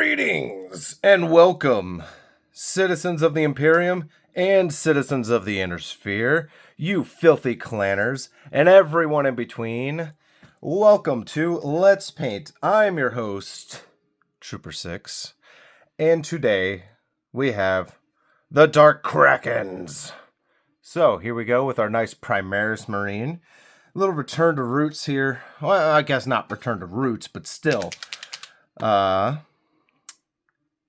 Greetings and welcome, citizens of the Imperium and citizens of the Inner Sphere, you filthy clanners, and everyone in between. Welcome to Let's Paint. I'm your host, Trooper6, and today we have the Dark Krakens. So here we go with our nice Primaris Marine. A little return to roots here. Well, I guess not return to roots, but still.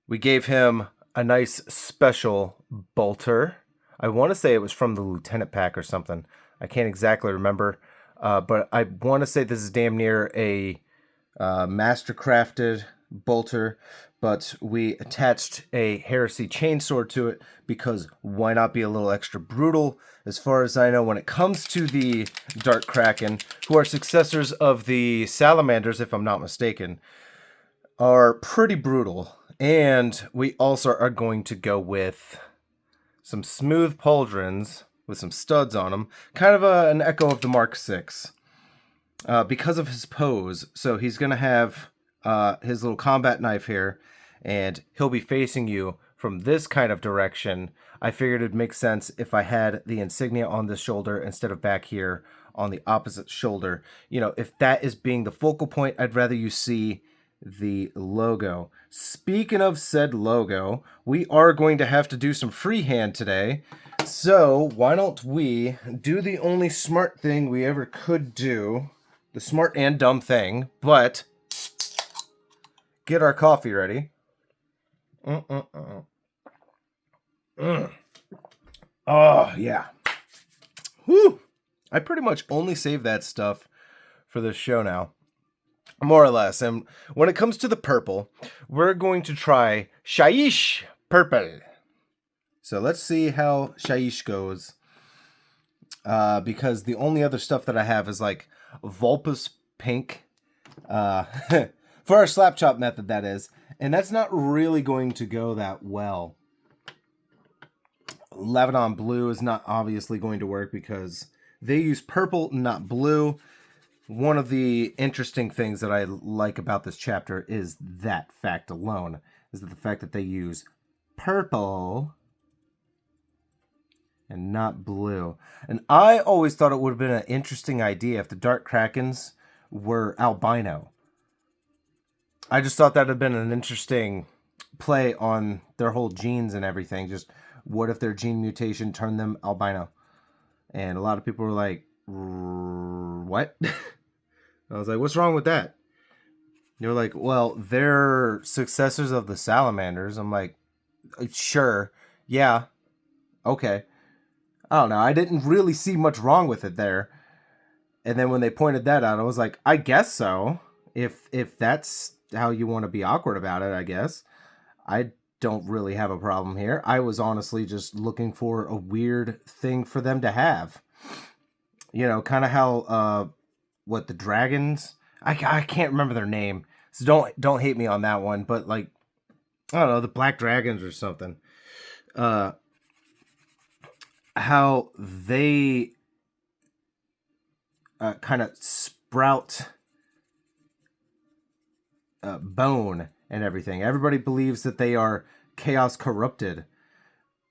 We gave him a nice special bolter. I want to say it was from the Lieutenant Pack or something. I can't exactly remember. But I want to say this is damn near a master-crafted bolter. But we attached a Heresy chainsword to it because why not be a little extra brutal? As far as I know, when it comes to the Dark Kraken, who are successors of the Salamanders, if I'm not mistaken, are pretty brutal. And we also are going to go with some smooth pauldrons with some studs on them. Kind of an echo of the Mark VI. Because of his pose. So he's going to have his little combat knife here. And he'll be facing you from this kind of direction. I figured it'd make sense if I had the insignia on this shoulder instead of back here on the opposite shoulder. You know, if that is being the focal point, I'd rather you see the logo. Speaking of said logo, we are going to have to do some freehand today. So why don't we do the only smart thing we ever could do, the smart and dumb thing, but get our coffee ready. Oh, yeah. Whew. I pretty much only save that stuff for this show now. More or less. And when it comes to the purple, we're going to try Shyish Purple. So let's see how Shyish goes. Because the only other stuff that I have is like Vulpus Pink. For our slap chop method, that is. And that's not really going to go that well. Lebanon Blue is not obviously going to work because they use purple, not blue. One of the interesting things that I like about this chapter is that fact alone. Is that the fact that they use purple and not blue. And I always thought it would have been an interesting idea if the Dark Krakens were albino. I just thought that would have been an interesting play on their whole genes and everything. Just what if their gene mutation turned them albino? And a lot of people were like, what? I was like, what's wrong with that? They were like, well, they're successors of the salamanders. I'm like, sure. Yeah. Okay. I don't know. I didn't really see much wrong with it there. And then when they pointed that out, I was like, I guess so. If that's how you want to be awkward about it, I guess. I don't really have a problem here. I was honestly just looking for a weird thing for them to have. You know, kind of how... what the dragons? I can't remember their name, so don't hate me on that one. But like, I don't know, the black dragons or something. How they kind of sprout bone and everything. Everybody believes that they are chaos corrupted,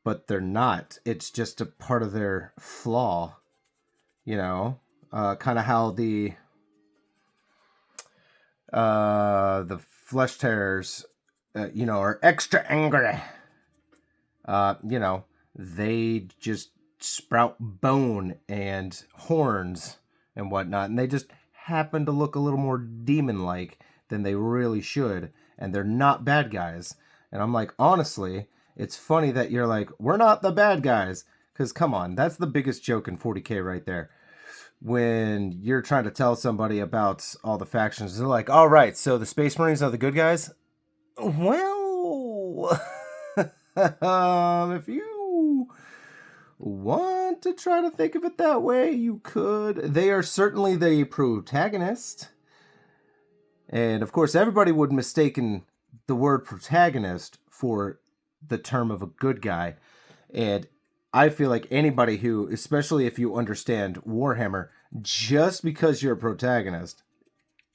but they're not. It's just a part of their flaw, you know. Kind of how the flesh tearers, you know, are extra angry. You know, they just sprout bone and horns and whatnot, and they just happen to look a little more demon-like than they really should, and they're not bad guys. And I'm like, honestly, it's funny that you're like, we're not the bad guys, because come on, that's the biggest joke in 40K right there. When you're trying to tell somebody about all the factions, they're like, all right, so the Space Marines are the good guys? Well, if you want to try to think of it that way, you could. They are certainly the protagonist. And, of course, everybody would mistaken the word protagonist for the term of a good guy. And I feel like anybody who, especially if you understand Warhammer, just because you're a protagonist,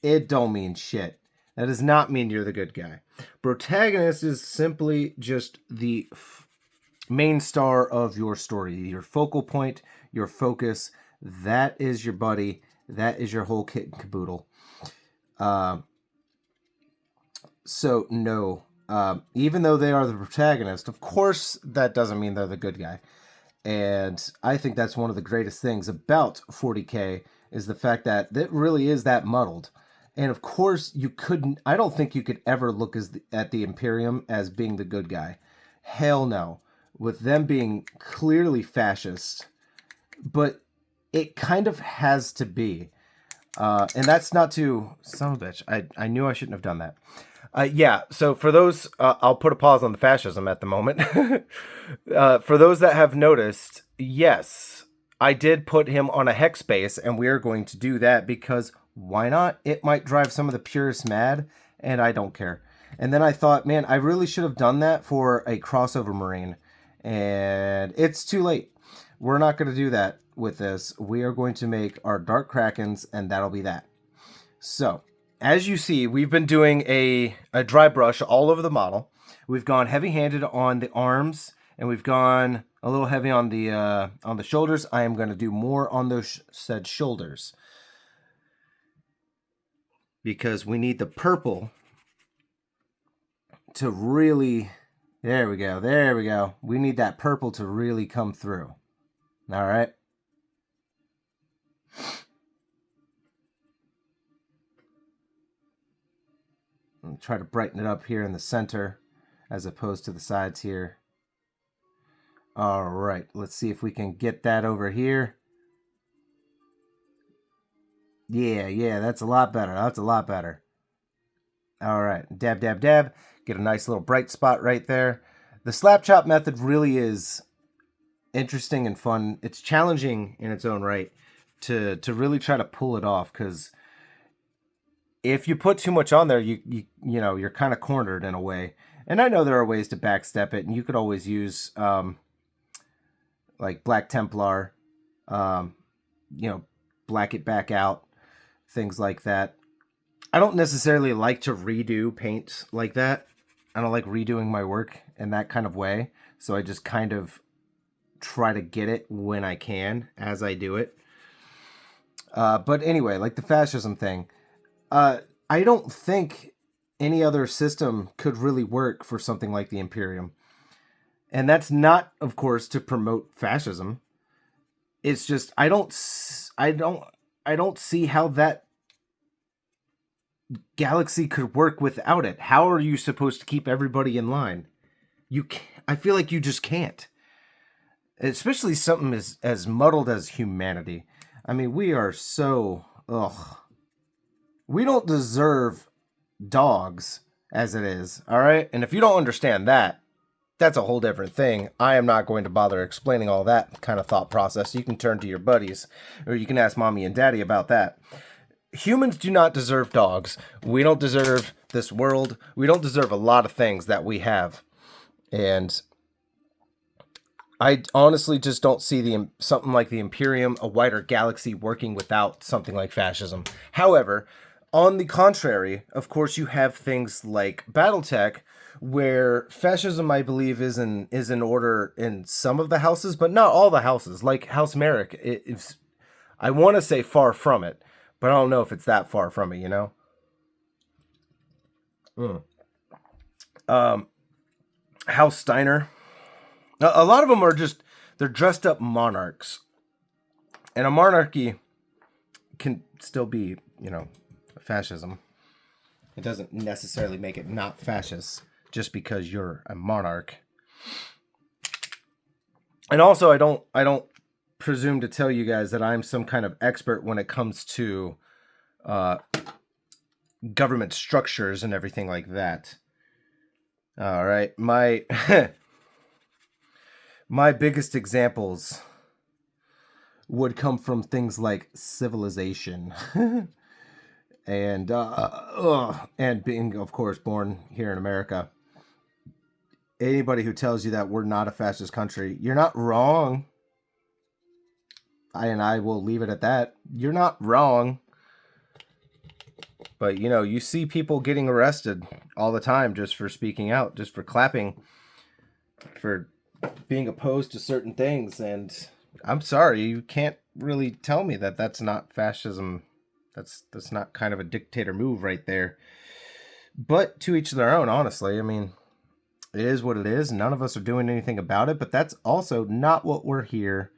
it don't mean shit. That does not mean you're the good guy. Protagonist is simply just the main star of your story, your focal point, your focus. That is your buddy. That is your whole kit and caboodle. So no, even though they are the protagonist, of course that doesn't mean they're the good guy. And I think that's one of the greatest things about 40K is the fact that it really is that muddled. And of course you couldn't, I don't think you could ever look at the Imperium as being the good guy. Hell no. With them being clearly fascist, but it kind of has to be. And that's not to, son of a bitch, I knew I shouldn't have done that. Yeah, so for those, I'll put a pause on the fascism at the moment. For those that have noticed, yes, I did put him on a hex base, and we are going to do that because why not? It might drive some of the purists mad, and I don't care. And then I thought, man, I really should have done that for a crossover Marine, and it's too late. We're not going to do that with this. We are going to make our Dark Krakens, and that'll be that. So, as you see, we've been doing a dry brush all over the model. We've gone heavy-handed on the arms, and we've gone a little heavy on the shoulders. I am going to do more on those said shoulders because we need the purple to really... There we go. There we go. We need that purple to really come through. All right. And try to brighten it up here in the center as opposed to the sides here. All right. Let's see if we can get that over here. Yeah. That's a lot better. That's a lot better. All right. Dab, dab, dab. Get a nice little bright spot right there. The slap chop method really is interesting and fun. It's challenging in its own right to really try to pull it off, because if you put too much on there, you know, you're kind of cornered in a way. And I know there are ways to backstep it, and you could always use like Black Templar, you know, black it back out, things like that. I don't necessarily like to redo paints like that. I don't like redoing my work in that kind of way. So I just kind of try to get it when I can as I do it. But anyway, like the fascism thing, I don't think any other system could really work for something like the Imperium. And that's not, of course, to promote fascism. It's just I don't see how that galaxy could work without it. How are you supposed to keep everybody in line? I feel like you just can't. Especially something as muddled as humanity. I mean, we are so... Ugh. We don't deserve dogs as it is, all right? And if you don't understand that, that's a whole different thing. I am not going to bother explaining all that kind of thought process. You can turn to your buddies, or you can ask mommy and daddy about that. Humans do not deserve dogs. We don't deserve this world. We don't deserve a lot of things that we have. And I honestly just don't see something like the Imperium, a wider galaxy, working without something like fascism. However, on the contrary, of course, you have things like BattleTech, where fascism, I believe, is in order in some of the houses, but not all the houses. Like House Merrick, I want to say far from it, but I don't know if it's that far from it, you know? House Steiner. A lot of them are just, they're dressed up monarchs. And a monarchy can still be, you know, fascism. It doesn't necessarily make it not fascist just because you're a monarch. And also, I don't presume to tell you guys that I'm some kind of expert when it comes to government structures and everything like that. All right, my biggest examples would come from things like civilization and being, of course, born here in America. Anybody who tells you that we're not a fascist country, you're not wrong. I will leave it at that. You're not wrong. But, you know, you see people getting arrested all the time just for speaking out, just for clapping, for being opposed to certain things. And I'm sorry, you can't really tell me that that's not fascism. That's not kind of a dictator move right there. But to each their own, honestly. I mean, it is what it is. None of us are doing anything about it, but that's also not what we're here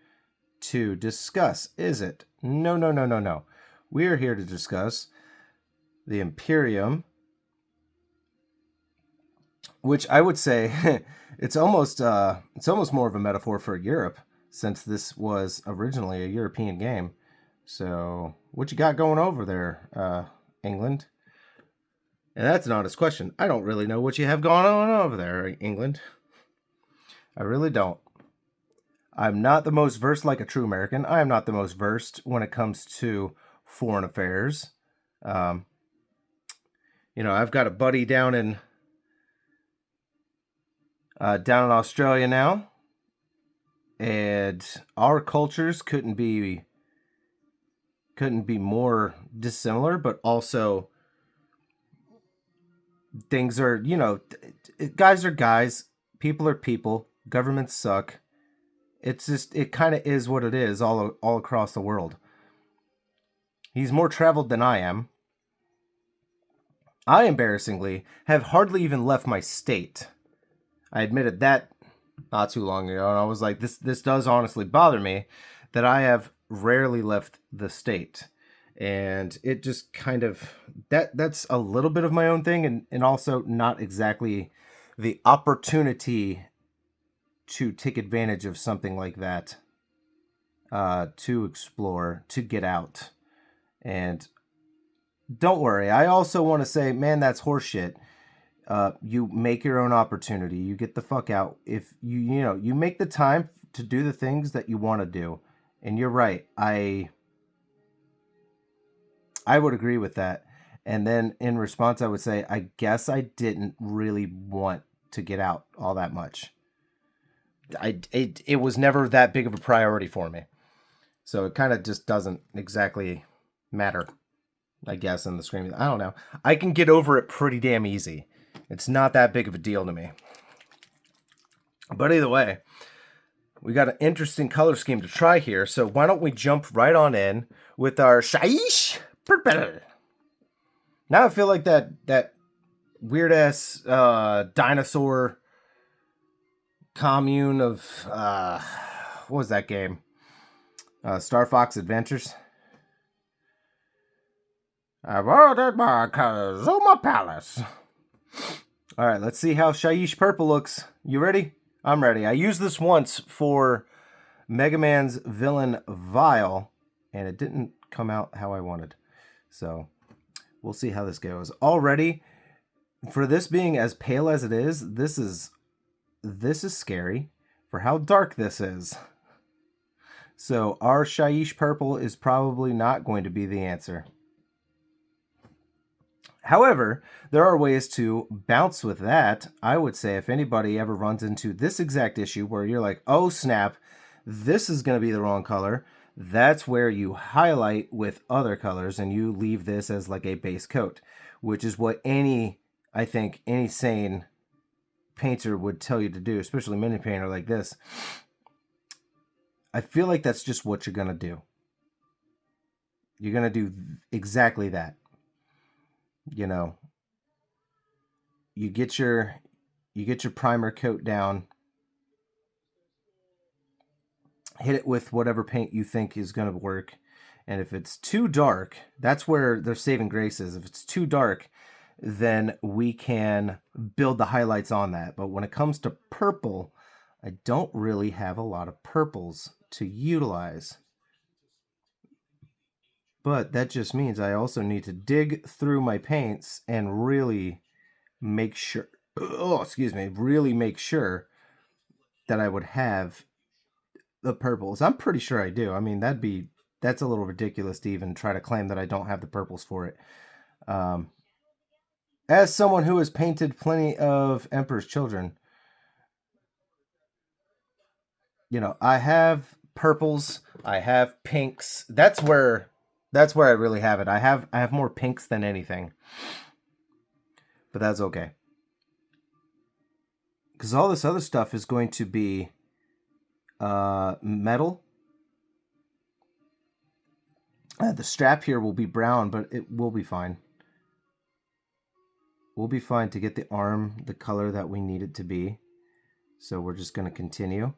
to discuss, is it? No, no, no, no, no. We're here to discuss the Imperium, which I would say it's almost more of a metaphor for Europe, since this was originally a European game. So, what you got going over there, England? And that's an honest question. I don't really know what you have going on over there, England. I really don't. I'm not the most versed like a true American. I am not the most versed when it comes to foreign affairs. You know, I've got a buddy down in Australia now, and our cultures couldn't be more dissimilar, but also things are, you know, guys are guys, people are people, governments suck. It's just, it kind of is what it is all across the world. He's more traveled than I am. I, embarrassingly, have hardly even left my state. I admitted that not too long ago, and I was like, this does honestly bother me that I have rarely left the state. And it just kind of, that's a little bit of my own thing, and also not exactly the opportunity to take advantage of something like that, to explore, to get out. And don't worry, I also want to say, man, that's horseshit. You make your own opportunity. You get the fuck out. If you make the time to do the things that you want to do. And you're right. I would agree with that. And then in response, I would say, I guess I didn't really want to get out all that much. It was never that big of a priority for me. So it kind of just doesn't exactly matter, I guess, in the screen. I don't know. I can get over it pretty damn easy. It's not that big of a deal to me. But either way, we got an interesting color scheme to try here. So why don't we jump right on in with our Shaiish Purple. Now I feel like that weird ass dinosaur commune of what was that game? Star Fox Adventures. I've ordered my Kazuma Palace. All right, let's see how Shaiish Purple looks. You ready? I'm ready. I used this once for Mega Man's villain Vile, and it didn't come out how I wanted. So we'll see how this goes. Already, for this being as pale as it is, this is scary for how dark this is. So our Shaiish Purple is probably not going to be the answer. However, there are ways to bounce with that. I would say if anybody ever runs into this exact issue where you're like, oh snap, this is going to be the wrong color, that's where you highlight with other colors and you leave this as like a base coat, which is what I think any sane painter would tell you to do, especially a mini painter like this. I feel like that's just what you're going to do. You're going to do exactly that. You know, you get your primer coat down, hit it with whatever paint you think is going to work. And if it's too dark, that's where their saving grace is. If it's too dark, then we can build the highlights on that. But when it comes to purple, I don't really have a lot of purples to utilize. But that just means I also need to dig through my paints and really make sure, really make sure that I would have the purples. I'm pretty sure I do. I mean, that's a little ridiculous to even try to claim that I don't have the purples for it. As someone who has painted plenty of Emperor's Children, you know, I have purples, I have pinks. That's where That's where I really have it. I have more pinks than anything, but that's okay. Because all this other stuff is going to be metal. The strap here will be brown, but it will be fine. We'll be fine to get the arm the color that we need it to be. So we're just going to continue.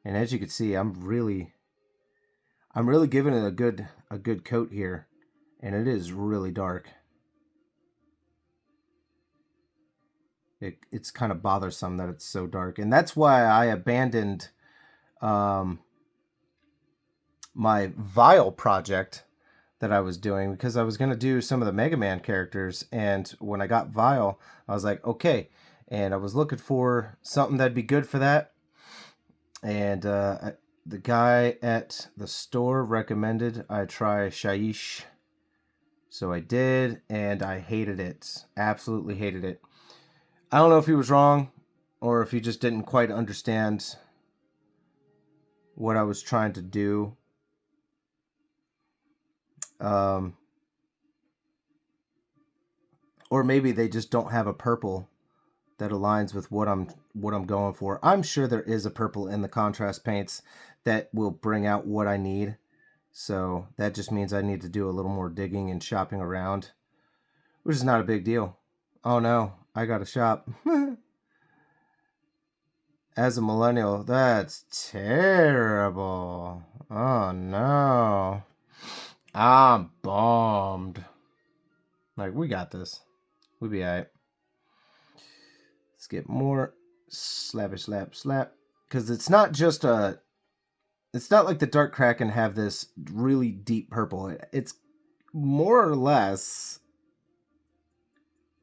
And as you can see, I'm really giving it a good coat here, and it is really dark. It's kind of bothersome that it's so dark, and that's why I abandoned my Vile project that I was doing, because I was going to do some of the Mega Man characters, and when I got Vile, I was like, okay, and I was looking for something that'd be good for that, and the guy at the store recommended I try Shaiish, so I did, and I hated it, absolutely hated it. I don't know if he was wrong, or if he just didn't quite understand what I was trying to do. Or maybe they just don't have a purple that aligns with what I'm going for. I'm sure there is a purple in the contrast paints that will bring out what I need. So that just means I need to do a little more digging and shopping around, which is not a big deal. Oh no, I gotta shop. As a millennial, that's terrible. Oh no. I'm bummed. Like, we got this. We'll be alright. Let's get more. Slap, slap, slap. Because it's not just a... It's not like the Dark Kraken have this really deep purple. It's more or less,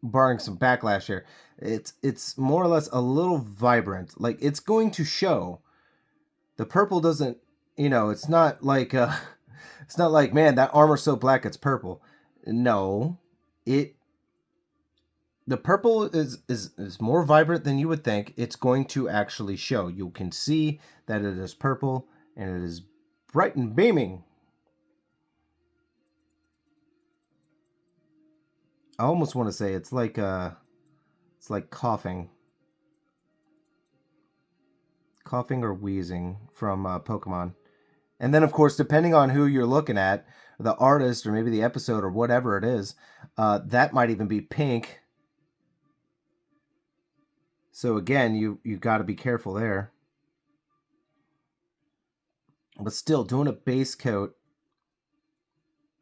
barring some backlash here, it's more or less a little vibrant. Like, it's going to show. The purple doesn't, it's not like it's not like, man, that armor's so black it's purple. No, the purple is more vibrant than you would think. It's going to actually show. You can see that it is purple and it is bright and beaming. I almost want to say it's like coughing or wheezing from Pokemon. And then, of course, depending on who you're looking at, the artist or maybe the episode or whatever it is, that might even be pink. So again, you've got to be careful there. But still, doing a base coat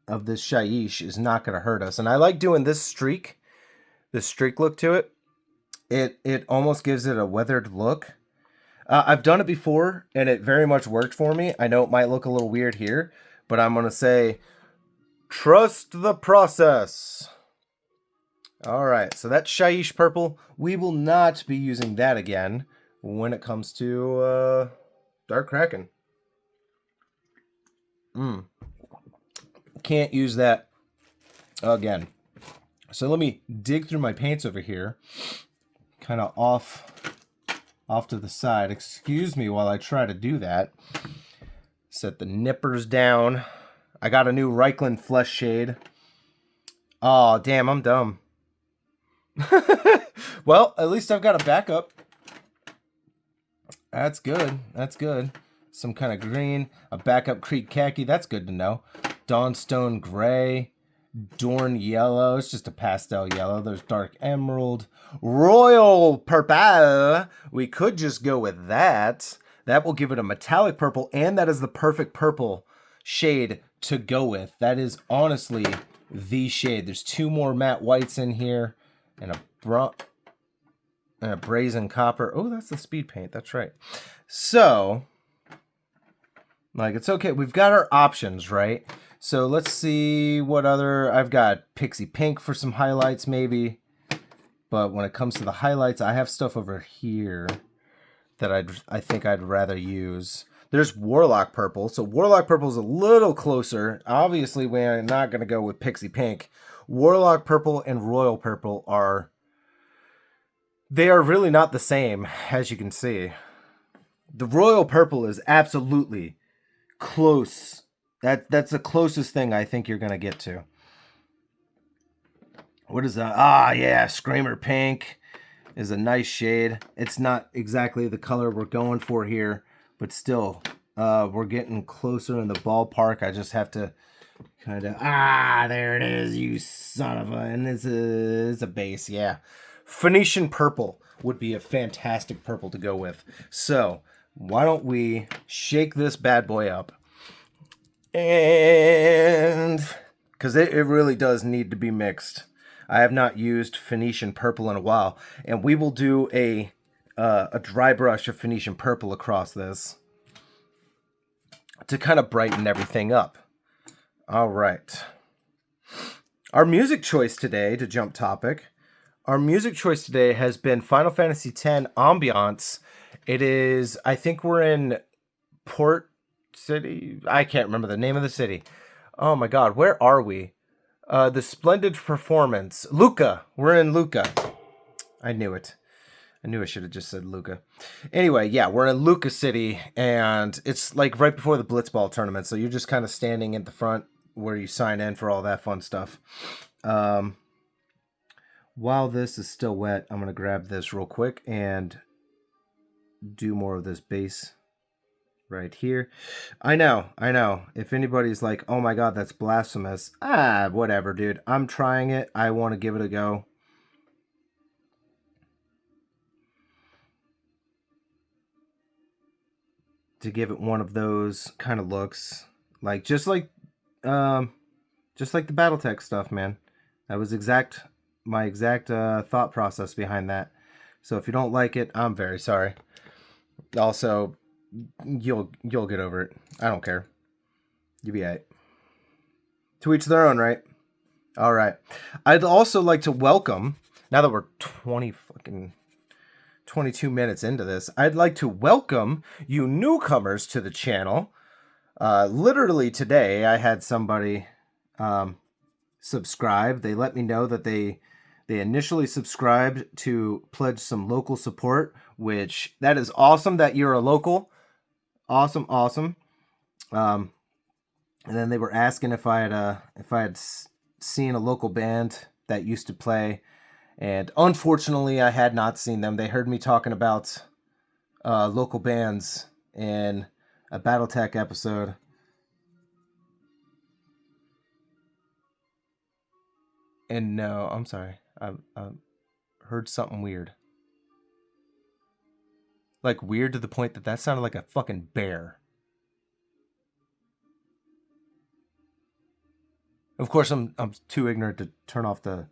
of this Shaiish is not going to hurt us. And I like doing this streak look to it. It almost gives it a weathered look. I've done it before, and it very much worked for me. I know it might look a little weird here, but I'm going to say, trust the process. All right, so that's Shaiish purple. We will not be using that again when it comes to Dark Kraken. Can't use that again. So let me dig through my paints over here, kind of off to the side. Excuse me while I try to do that. Set the nippers down. I got a new Reichland flesh shade. Oh, damn, I'm dumb. Well, at least I've got a backup. That's good. That's good. Some kind of green. A backup Creek khaki. That's good to know. Dawnstone gray. Dorn yellow. It's just a pastel yellow. There's dark emerald. Royal purple. We could just go with that. That will give it a metallic purple, and that is the perfect purple shade to go with. That is honestly the shade. There's two more matte whites in here, and a brazen copper. Oh, that's the speed paint. That's right. So, like, it's okay. We've got our options, right? So let's see what other... I've got Pixie Pink for some highlights, maybe. But when it comes to the highlights, I have stuff over here that I think I'd rather use. There's Warlock Purple. So Warlock Purple is a little closer. Obviously, we're not going to go with Pixie Pink. Warlock Purple and Royal Purple are... They are really not the same, as you can see. The Royal Purple is absolutely close That's the closest thing I think you're gonna get to. What is that? Ah, yeah, Screamer Pink is a nice shade. It's not exactly the color we're going for here, but still, we're getting closer in the ballpark. I just have to kind of, there it is, you son of a, and it's a base, yeah. Phoenician Purple would be a fantastic purple to go with. So, why don't we shake this bad boy up? And, because it really does need to be mixed. I have not used Phoenician Purple in a while, and we will do a dry brush of Phoenician Purple across this to kind of brighten everything up. All right. Our music choice today, to jump topic, our music choice today has been Final Fantasy X Ambiance. It is, I think we're in Port City. I can't remember the name of the city. Oh my God, where are we? The Splendid Performance. Luca. We're in Luca. I knew it. I knew I should have just said Luca. Anyway, yeah, we're in Luca City, and it's like right before the Blitzball tournament, so you're just kind of standing at the front where you sign in for all that fun stuff. While this is still wet, I'm going to grab this real quick and do more of this bass right here. I know. If anybody's like, oh my God, that's blasphemous. Whatever, dude. I'm trying it. I want to give it a go. To give it one of those kind of looks. Like, just like the Battletech stuff, man. That was my exact thought process behind that. So if you don't like it, I'm very sorry. Also, you'll get over it. I don't care. You'll be alright. To each their own, right? All right. I'd also like to welcome, now that we're 22 minutes into this, I'd like to welcome you newcomers to the channel. Literally today, I had somebody subscribe. They let me know that they initially subscribed to pledge some local support, which that is awesome that you're a local. Awesome. And then they were asking if I had seen a local band that used to play, and unfortunately I had not seen them. They heard me talking about local bands in a Battletech episode. And no, I'm sorry. I heard something weird. Like weird to the point that sounded like a fucking bear. Of course, I'm too ignorant to turn off the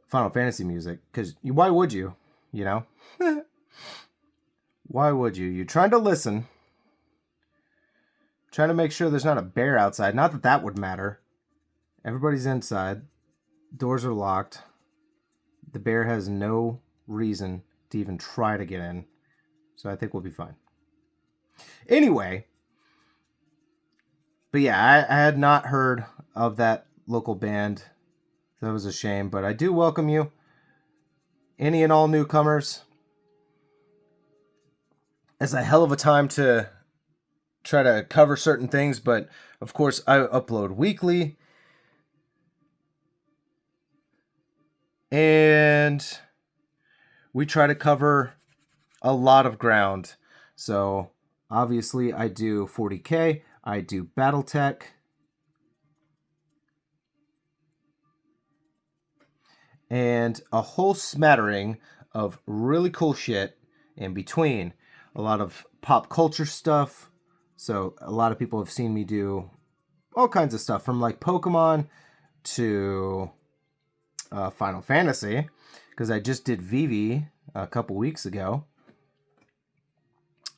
Final Fantasy music, because why would you? You know? Why would you? You're trying to listen. Trying to make sure there's not a bear outside. Not that that would matter. Everybody's inside. Doors are locked. The bear has no reason to even try to get in. So I think we'll be fine. Anyway. But yeah, I had not heard of that local band. That was a shame. But I do welcome you. Any and all newcomers. It's a hell of a time to try to cover certain things. But of course, I upload weekly. And we try to cover a lot of ground. So obviously I do 40K. I do Battletech. And a whole smattering of really cool shit in between. A lot of pop culture stuff. So a lot of people have seen me do all kinds of stuff, from like Pokemon to Final Fantasy, because I just did Vivi a couple weeks ago.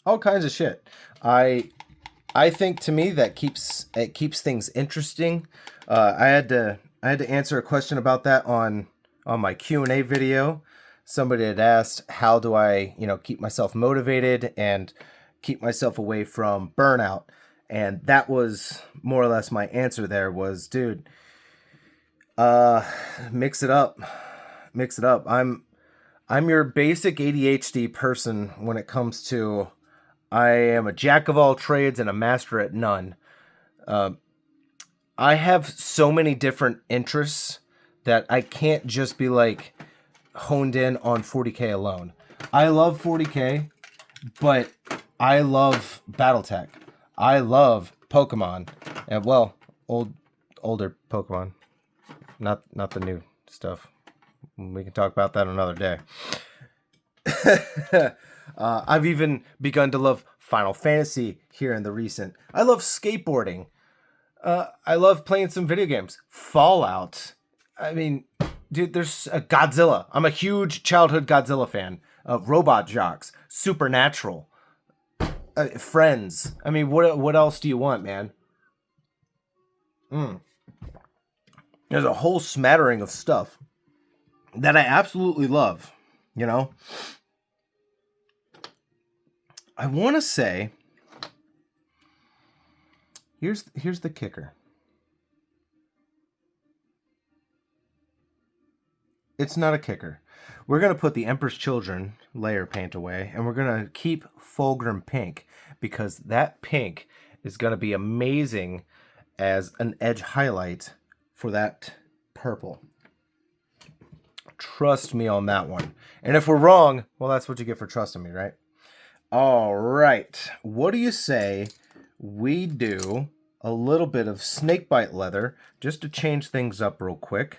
All kinds of shit. I think, to me, that keeps things interesting. I had to answer a question about that on my Q&A video. Somebody had asked, how do I, keep myself motivated and keep myself away from burnout? And that was more or less my answer there was, dude, mix it up. I'm your basic ADHD person when it comes to I am a jack of all trades and a master at none. I have so many different interests that I can't just be like honed in on 40K alone. I love 40K, but I love BattleTech. I love Pokemon, and well, older Pokemon, not the new stuff. We can talk about that another day. I've even begun to love Final Fantasy here in the recent. I love skateboarding. I love playing some video games. Fallout. I mean, dude, there's a Godzilla. I'm a huge childhood Godzilla fan. Robot Jocks. Supernatural. Friends. I mean, what else do you want, man? There's a whole smattering of stuff that I absolutely love. You know? I want to say, here's the kicker. It's not a kicker. We're going to put the Emperor's Children layer paint away, and we're going to keep Fulgrim Pink, because that pink is going to be amazing as an edge highlight for that purple. Trust me on that one. And if we're wrong, well, that's what you get for trusting me, right? All right. What do you say we do a little bit of snakebite leather just to change things up real quick?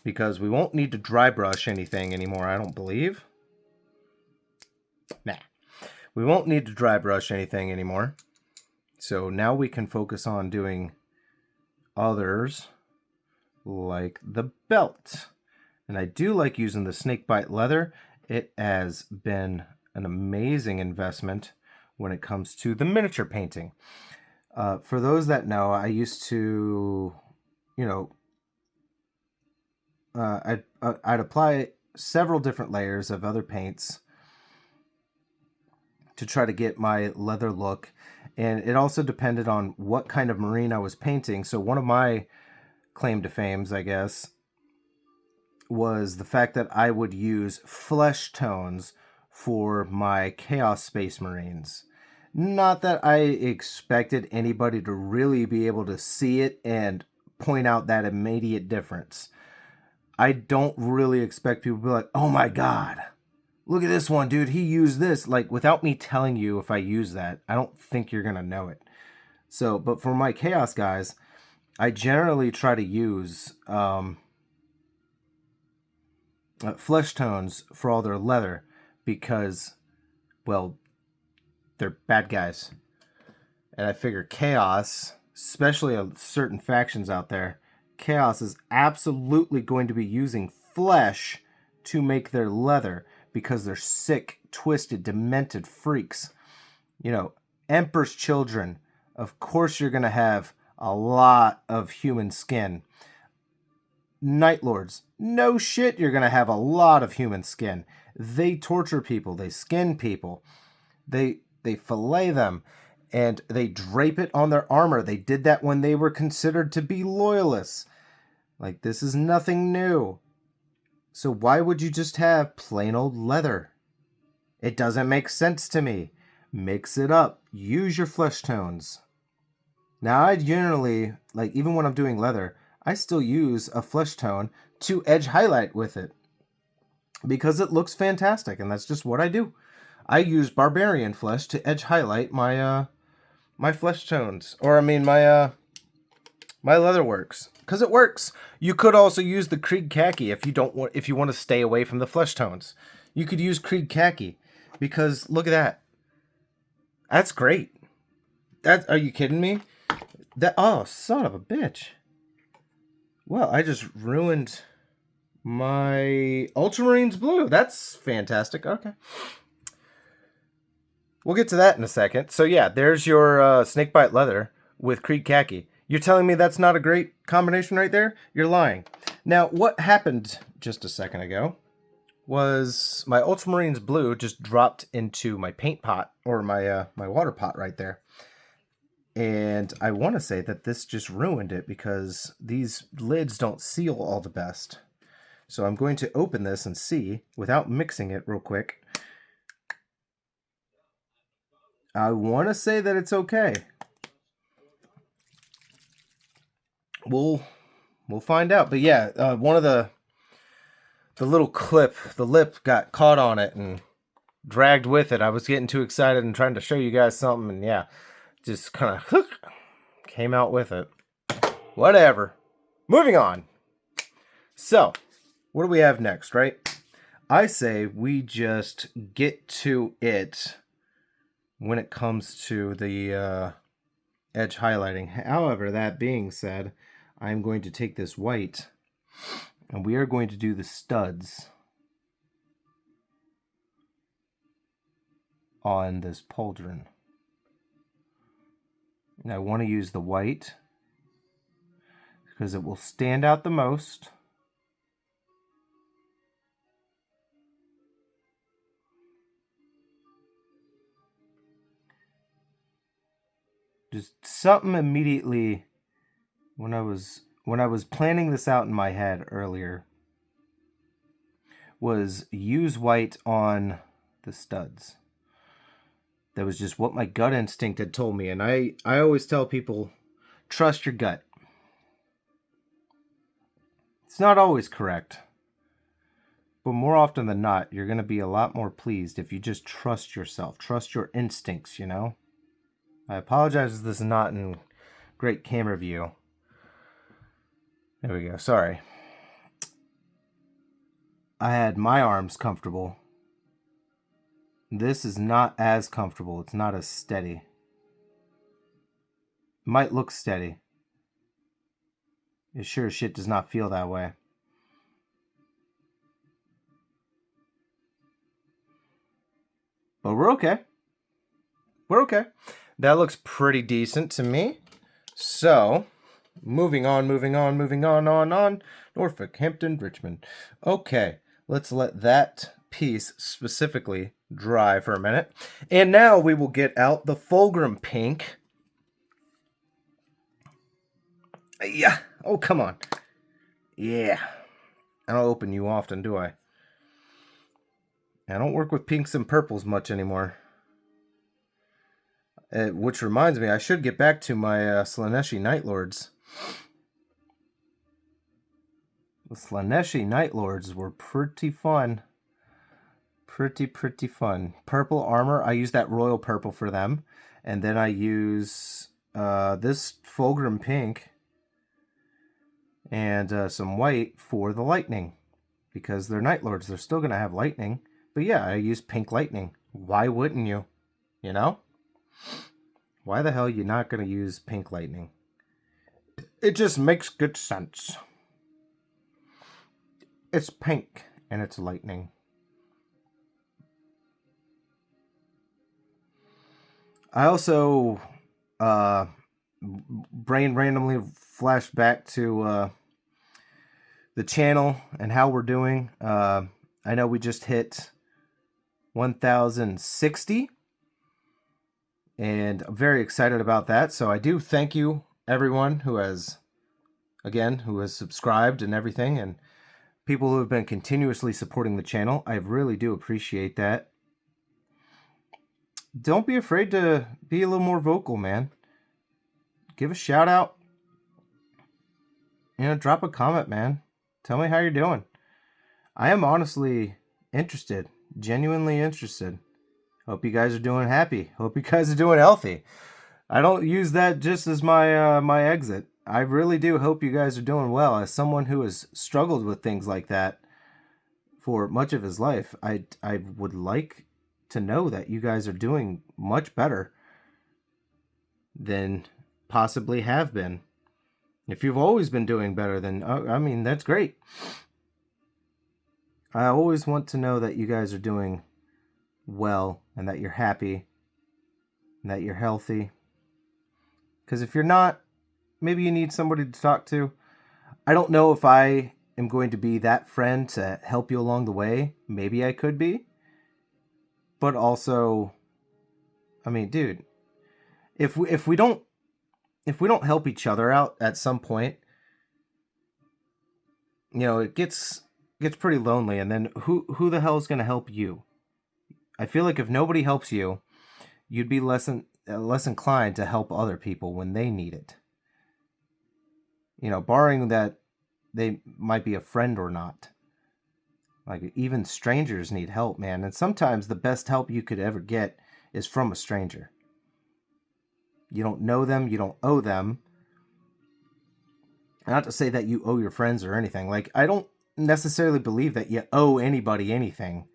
Because we won't need to dry brush anything anymore, I don't believe. Nah. We won't need to dry brush anything anymore. So now we can focus on doing others like the belt. And I do like using the snakebite leather. It has been an amazing investment when it comes to the miniature painting. For those that know, I used to, I'd apply several different layers of other paints to try to get my leather look. And it also depended on what kind of marine I was painting. So one of my claim to fames, I guess, was the fact that I would use flesh tones for my Chaos Space Marines. Not that I expected anybody to really be able to see it and point out that immediate difference. I don't really expect people to be like, oh my God, look at this one, dude, he used this. Like, without me telling you if I use that, I don't think you're going to know it. So, but for my Chaos guys, I generally try to use flesh tones for all their leather because, well, they're bad guys. And I figure Chaos, especially certain factions out there, Chaos is absolutely going to be using flesh to make their leather because they're sick, twisted, demented freaks. Emperor's Children, of course you're going to have a lot of human skin. Night Lords, no shit, you're going to have a lot of human skin. They torture people, they skin people, they fillet them, and they drape it on their armor. They did that when they were considered to be loyalists. Like, this is nothing new. So why would you just have plain old leather? It doesn't make sense to me. Mix it up. Use your flesh tones. Now, I generally, like, even when I'm doing leather, I still use a flesh tone to edge highlight with it because it looks fantastic, and that's just what I do. I use barbarian flesh to edge highlight my my flesh tones, or I mean my my leather works because it works. You could also use the Krieg khaki if you want to stay away from the flesh tones. You could use Krieg khaki because look at that. That's great. Are you kidding me? Oh, son of a bitch. Well, I just ruined my Ultramarines blue. That's fantastic. Okay. We'll get to that in a second. So yeah, there's your snakebite leather with Krieg khaki. You're telling me that's not a great combination right there? You're lying. Now, what happened just a second ago was my Ultramarines blue just dropped into my paint pot, or my my water pot right there. And I want to say that this just ruined it because these lids don't seal all the best. So I'm going to open this and see, without mixing it real quick. I want to say that it's okay. We'll find out. But yeah, one of the little clip, the lip got caught on it and dragged with it. I was getting too excited and trying to show you guys something, and yeah, just kind of came out with it. Whatever. Moving on. So, what do we have next, right? I say we just get to it when it comes to the edge highlighting. However, that being said, I'm going to take this white and we are going to do the studs on this pauldron. And I want to use the white because it will stand out the most. Just something immediately when I was planning this out in my head earlier was use white on the studs. That was just what my gut instinct had told me, and I always tell people, trust your gut. It's not always correct, but more often than not, you're going to be a lot more pleased if you just trust yourself, trust your instincts, you know? I apologize if this is not in great camera view. There we go, sorry. I had my arms comfortable. This is not as comfortable. It's not as steady. It might look steady. It sure as shit does not feel that way. But we're okay. We're okay. That looks pretty decent to me. So, moving on. Norfolk, Hampton, Richmond. Okay, let's let that piece specifically dry for a minute. And now we will get out the Fulgrim pink. Yeah. Oh, come on. Yeah. I don't open you often, do I? I don't work with pinks and purples much anymore. Which reminds me, I should get back to my Slaaneshi Night Lords. The Slaaneshi Night Lords were pretty fun. Pretty fun. Purple armor, I use that royal purple for them. And then I use this Fulgrim pink and some white for the lightning. Because they're Night Lords, they're still going to have lightning. But yeah, I use pink lightning. Why wouldn't you? You know? Why the hell are you not going to use pink lightning? It just makes good sense. It's pink and it's lightning. I also brain randomly flashed back to the channel and how we're doing. I know we just hit 1,060. And I'm very excited about that. So I do thank you, everyone who has subscribed and everything, and people who have been continuously supporting the channel. I really do appreciate that. Don't be afraid to be a little more vocal, man. Give a shout out. You know, drop a comment, man. Tell me how you're doing. I am honestly interested, genuinely interested. Hope you guys are doing happy. Hope you guys are doing healthy. I don't use that just as my my exit. I really do hope you guys are doing well. As someone who has struggled with things like that for much of his life, I would like to know that you guys are doing much better than possibly have been. If you've always been doing better, then I mean, that's great. I always want to know that you guys are doing well and that you're happy and that you're healthy. Because if you're not, maybe you need somebody to talk to. I don't know if I am going to be that friend to help you along the way. Maybe I could be. But also, I mean, dude, if we don't help each other out at some point, you know, it gets pretty lonely, and then who the hell is going to help you? I feel like if nobody helps you, you'd be less inclined to help other people when they need it. Barring that they might be a friend or not. Like, even strangers need help, man. And sometimes the best help you could ever get is from a stranger. You don't know them, you don't owe them. Not to say that you owe your friends or anything. Like, I don't necessarily believe that you owe anybody anything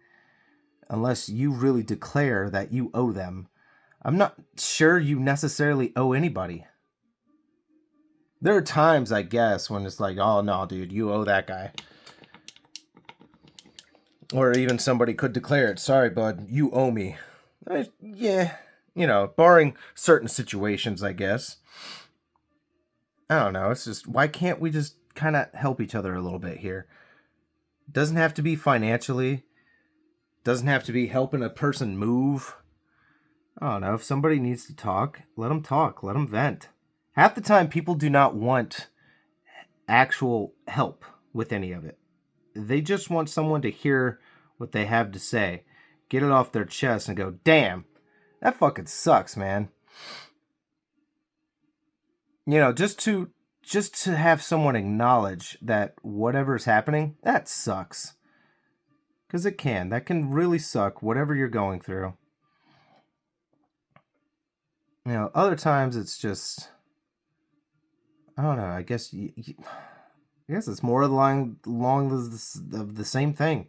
unless you really declare that you owe them. I'm not sure you necessarily owe anybody. There are times, I guess, when it's like, oh, no, dude, you owe that guy. Or even somebody could declare it. Sorry, bud, you owe me. Yeah, barring certain situations, I guess. I don't know. It's just, why can't we just kind of help each other a little bit here? Doesn't have to be financially. Doesn't have to be helping a person move. I don't know. If somebody needs to talk, let them talk. Let them vent. Half the time, people do not want actual help with any of it. They just want someone to hear what they have to say, get it off their chest, and go, damn, that fucking sucks, man. Just to have someone acknowledge that whatever's happening, that sucks. Because that can really suck, whatever you're going through. Other times it's just, I don't know, I guess it's more along the same thing.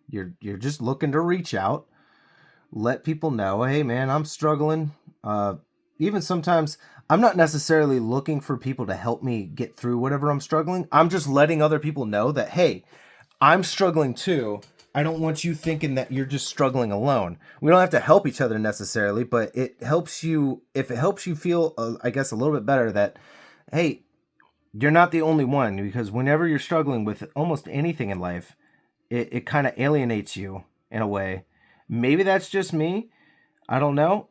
You're just looking to reach out, let people know, hey man, I'm struggling. Even sometimes I'm not necessarily looking for people to help me get through whatever I'm struggling. I'm just letting other people know that, hey, I'm struggling too. I don't want you thinking that you're just struggling alone. We don't have to help each other necessarily, but it helps you, if it helps you feel, I guess, a little bit better that, hey, you're not the only one, because whenever you're struggling with almost anything in life, it kind of alienates you in a way. Maybe that's just me. I don't know.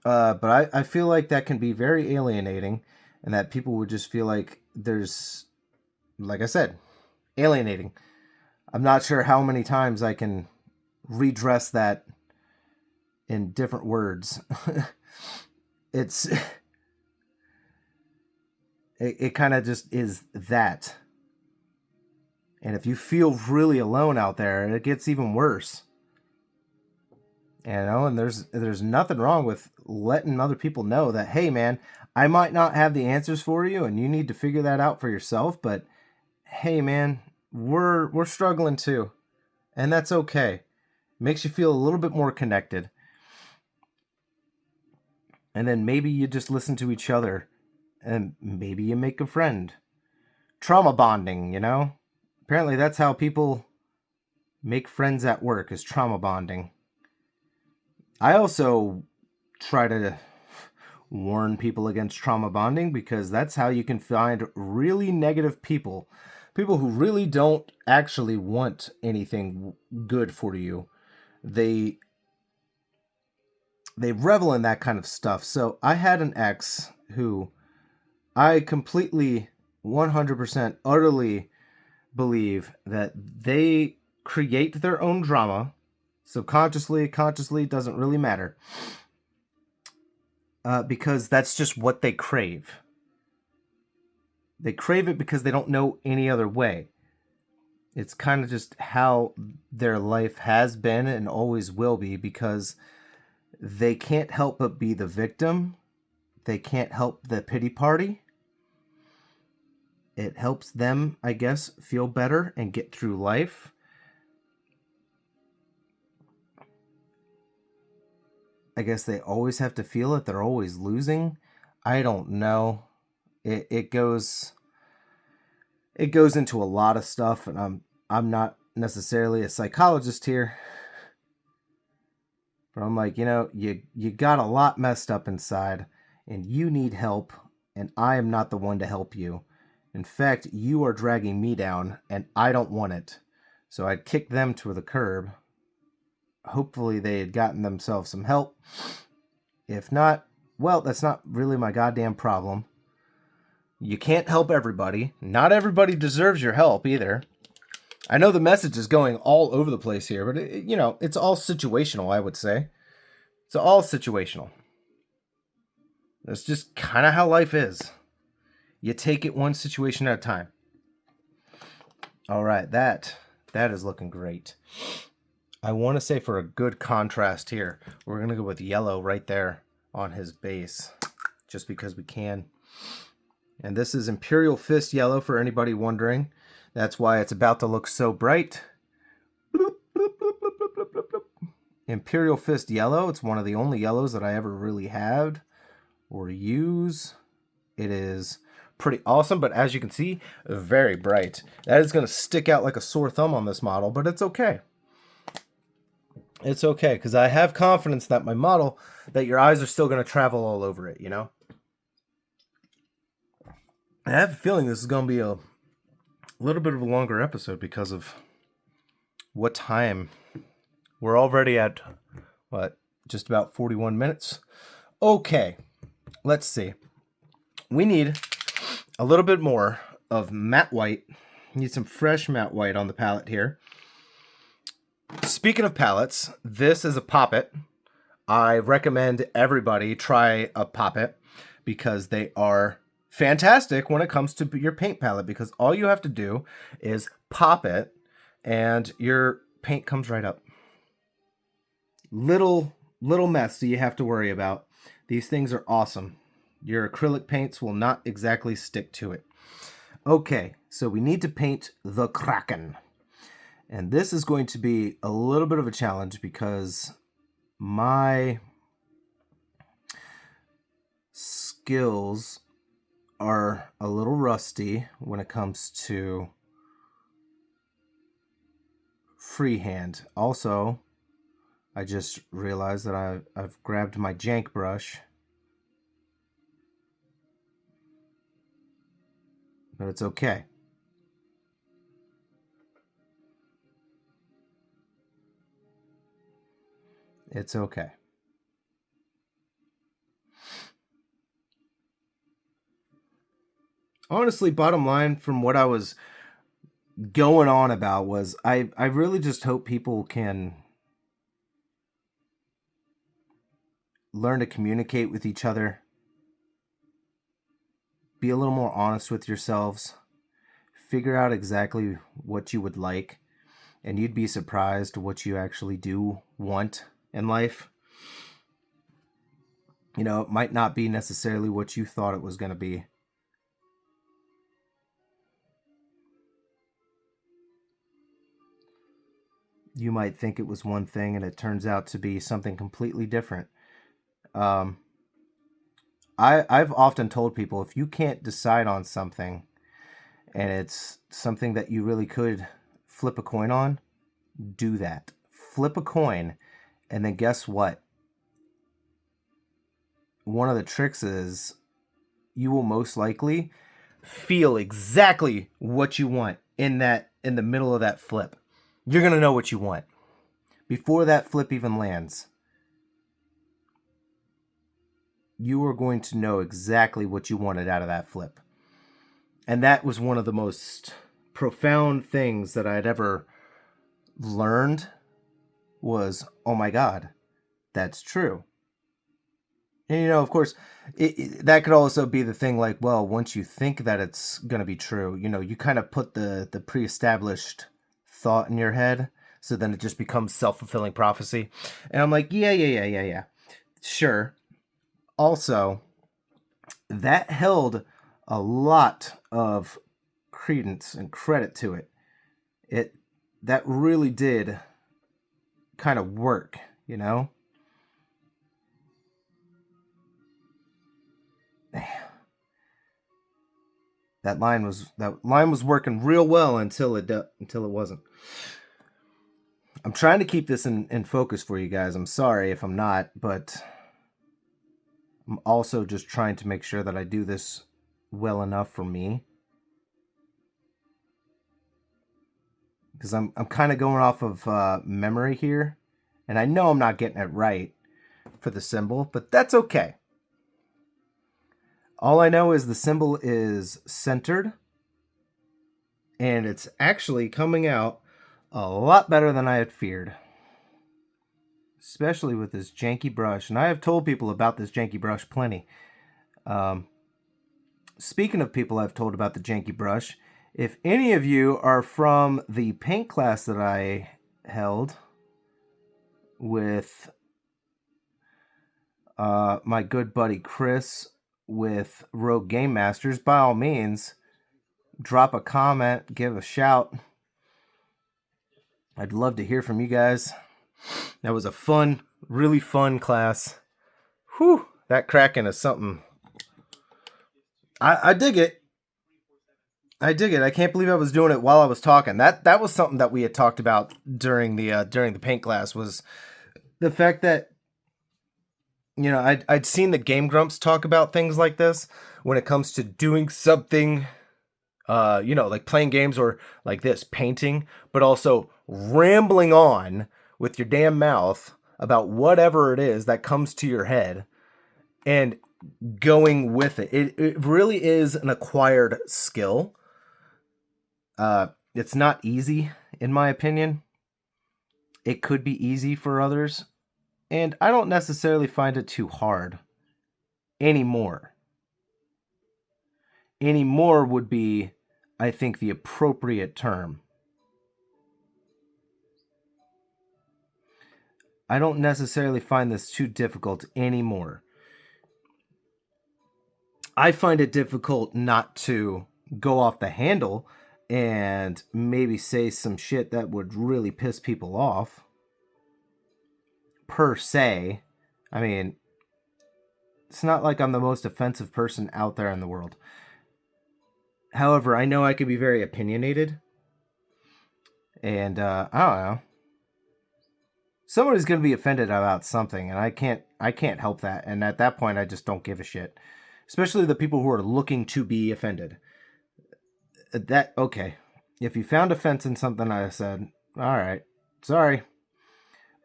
But I feel like that can be very alienating, and that people would just feel like there's, like I said, alienating. I'm not sure how many times I can redress that in different words. It kind of just is that. And if you feel really alone out there, it gets even worse. And there's nothing wrong with letting other people know that, hey man, I might not have the answers for you and you need to figure that out for yourself, but hey man, we're struggling too. And that's okay. Makes you feel a little bit more connected. And then maybe you just listen to each other, and maybe you make a friend. Trauma bonding, Apparently that's how people make friends at work, is trauma bonding. I also try to warn people against trauma bonding, because that's how you can find really negative people who really don't actually want anything good for you. They revel in that kind of stuff. So I had an ex who I completely 100% utterly believe that they create their own drama. Subconsciously, consciously, doesn't really matter. Because that's just what they crave. They crave it because they don't know any other way. It's kind of just how their life has been and always will be, because they can't help but be the victim. They can't help the pity party. It helps them, I guess, feel better and get through life. I guess they always have to feel it. They're always losing. I don't know. It goes into a lot of stuff, and I'm not necessarily a psychologist here. But I'm like, you got a lot messed up inside, and you need help, and I am not the one to help you. In fact, you are dragging me down, and I don't want it. So I'd kick them to the curb. Hopefully they had gotten themselves some help. If not, well, that's not really my goddamn problem. You can't help everybody. Not everybody deserves your help either. I know the message is going all over the place here, but it's all situational, I would say. It's all situational. That's just kind of how life is. You take it one situation at a time. All right, that is looking great. I want to say for a good contrast here, we're going to go with yellow right there on his base, just because we can. And this is Imperial Fist yellow for anybody wondering. That's why it's about to look so bright. Bloop, bloop, bloop, bloop, bloop, bloop, bloop. Imperial Fist yellow. It's one of the only yellows that I ever really had or use. It is pretty awesome, but as you can see, very bright. That is going to stick out like a sore thumb on this model, but it's okay. It's okay, because I have confidence that my model, that your eyes are still going to travel all over it, you know? I have a feeling this is going to be a little bit of a longer episode because of what time. We're already at, what, just about 41 minutes? Okay, let's see. We need a little bit more of matte white. Need some fresh matte white on the palette here. Speaking of palettes, this is a poppet. I recommend everybody try a poppet because they are fantastic when it comes to your paint palette, because all you have to do is pop it and your paint comes right up. Little mess that you have to worry about. These things are awesome. Your acrylic paints will not exactly stick to it. Okay, so we need to paint the Kraken. And this is going to be a little bit of a challenge because my skills are a little rusty when it comes to freehand. Also, I just realized that I've grabbed my jank brush. But it's okay. It's okay. Honestly, bottom line from what I was going on about was I really just hope people can learn to communicate with each other. Be a little more honest with yourselves. Figure out exactly what you would like, and you'd be surprised what you actually do want in life. You know, it might not be necessarily what you thought it was going to be. You might think it was one thing and it turns out to be something completely different. I've often told people, if you can't decide on something and it's something that you really could flip a coin on, do that. Flip a coin, and then guess what? One of the tricks is you will most likely feel exactly what you want in the middle of that flip. You're going to know what you want before that flip even lands. You are going to know exactly what you wanted out of that flip. And that was one of the most profound things that I'd ever learned was, oh my God, that's true. And, you know, of course, that could also be the thing like, well, once you think that it's going to be true, you know, you kind of put the pre-established thought in your head. So then it just becomes self-fulfilling prophecy. And I'm like, yeah. Sure. Also, that held a lot of credence and credit to it. That really did kind of work, you know? That line was working real well until it wasn't. I'm trying to keep this in focus for you guys. I'm sorry if I'm not, but I'm also just trying to make sure that I do this well enough for me. Because I'm kind of going off of memory here. And I know I'm not getting it right for the symbol, but that's okay. All I know is the symbol is centered. And it's actually coming out a lot better than I had feared. especially with this janky brush. And I have told people about this janky brush plenty. Speaking of people I've told about the janky brush, if any of you are from the paint class that I held with my good buddy Chris with Rogue Game Masters, by all means, drop a comment, give a shout. I'd love to hear from you guys. That was a fun, really fun class. Whew, that Kraken is something. I dig it. I dig it. I can't believe I was doing it while I was talking. That was something that we had talked about during the paint class, was the fact that, you know, I'd seen the Game Grumps talk about things like this when it comes to doing something, you know, like playing games or like this, painting, but also rambling on with your damn mouth about whatever it is that comes to your head and going with it. It really is an acquired skill. It's not easy, in my opinion. It could be easy for others, and I don't necessarily find it too hard anymore. Anymore would be, I think, the appropriate term. I don't necessarily find this too difficult anymore. I find it difficult not to go off the handle and maybe say some shit that would really piss people off. Per se. I mean, it's not like I'm the most offensive person out there in the world. However, I know I can be very opinionated. And, I don't know. Somebody's going to be offended about something, and I can't help that. And at that point, I just don't give a shit. Especially the people who are looking to be offended. Okay. If you found offense in something I said, all right, sorry.